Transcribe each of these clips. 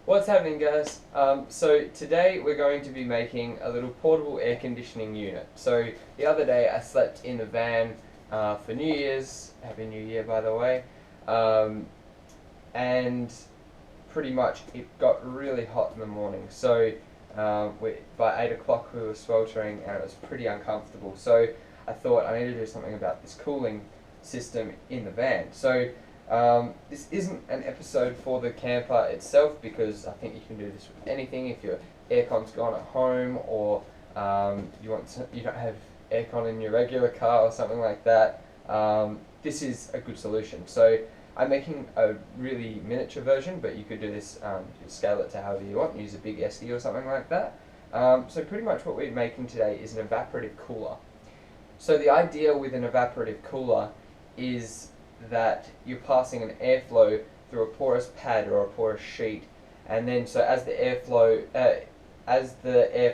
What's happening, guys? So today we're going to be making a little portable air conditioning unit. So the other day I slept in the van for New Year's. Happy New Year, by the way. And pretty much it got really hot in the morning. So by 8 o'clock we were sweltering and it was pretty uncomfortable. So I thought I need to do something about this cooling system in the van. So this isn't an episode for the camper itself because I think you can do this with anything. If your aircon's gone at home or you don't have aircon in your regular car or something like that, this is a good solution. So I'm making a really miniature version, but you could do this, you could scale it to however you want, use a big SD or something like that. So pretty much what we're making today is an evaporative cooler. So the idea with an evaporative cooler is that you're passing an airflow through a porous pad or a porous sheet, and then so as the air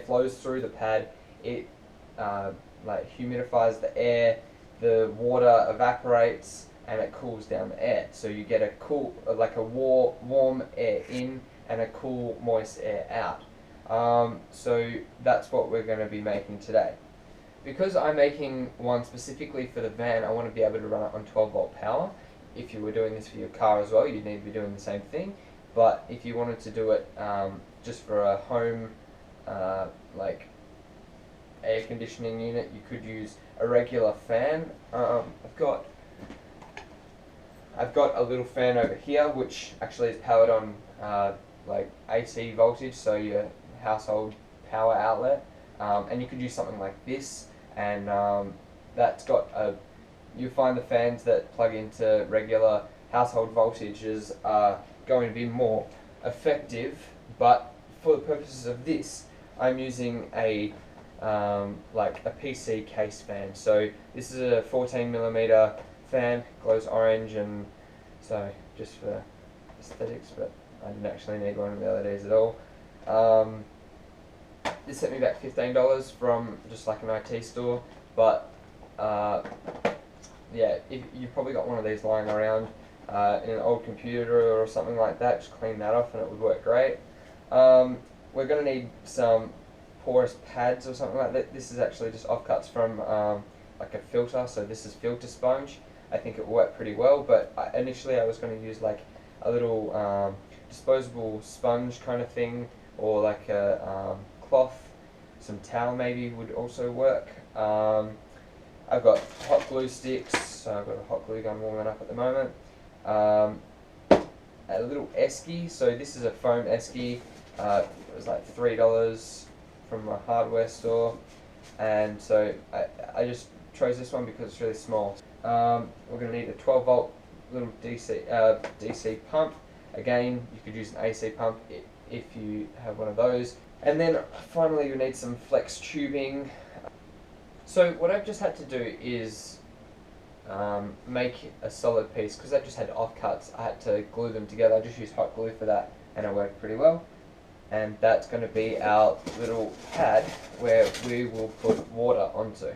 flows through the pad, it like humidifies the air, the water evaporates, and it cools down the air. So you get a cool, like a warm air in and a cool, moist air out. So that's what we're going to be making today. Because I'm making one specifically for the van, I want to be able to run it on 12 volt power. If you were doing this for your car as well, you'd need to be doing the same thing. But if you wanted to do it just for a home like air conditioning unit, you could use a regular fan. I've got a little fan over here which actually is powered on like AC voltage, so your household power outlet. And you could use something like this, and that's got you find the fans that plug into regular household voltages are going to be more effective, but for the purposes of this I'm using a like a PC case fan. So this is a 14mm fan, glows orange, and so just for aesthetics, but I didn't actually need one the other days at all. This set me back $15 from just like an IT store, but yeah, if you've probably got one of these lying around in an old computer or something like that, just clean that off and it would work great. We're going to need some porous pads or something like that. This is actually just offcuts from like a filter, so this is filter sponge. I think it will work pretty well, but initially I was going to use like a little disposable sponge kind of thing, or like a cloth, some towel maybe would also work. I've got hot glue sticks, so I've got a hot glue gun warming up at the moment. A little esky, so this is a foam esky. It was like $3 from a hardware store, and so I just chose this one because it's really small. We're going to need a 12 volt little DC pump. Again, you could use an AC pump if you have one of those. And then finally you need some flex tubing. So what I've just had to do is make a solid piece, because I just had offcuts. I had to glue them together. I just used hot glue for that and it worked pretty well. And that's going to be our little pad where we will put water onto.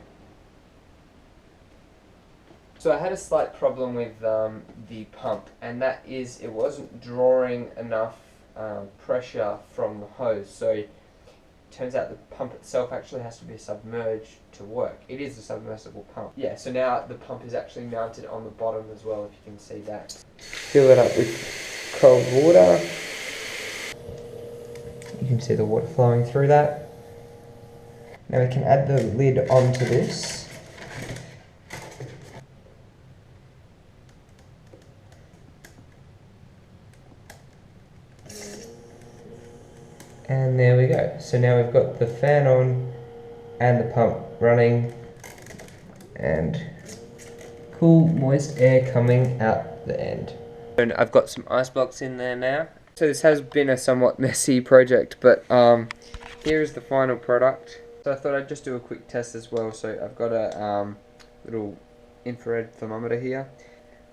So I had a slight problem with the pump, and that is it wasn't drawing enough pressure from the hose. So it turns out the pump itself actually has to be submerged to work. It is a submersible pump. Yeah, so now the pump is actually mounted on the bottom as well, if you can see that. Fill it up with cold water. You can see the water flowing through that. Now we can add the lid onto this. And there we go. So now we've got the fan on and the pump running, and cool moist air coming out the end. And I've got some ice blocks in there now. So this has been a somewhat messy project, but here is the final product. So I thought I'd just do a quick test as well. So I've got a little infrared thermometer here.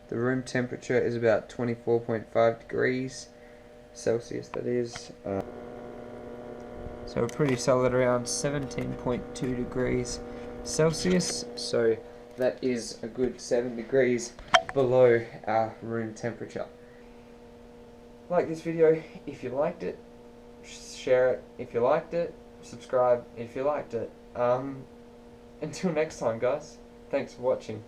The room temperature is about 24.5 degrees Celsius, that is. So we're pretty solid around 17.2 degrees Celsius, so that is a good 7 degrees below our room temperature. like this video if you liked it, share it if you liked it, subscribe if you liked it. Until next time, guys, thanks for watching.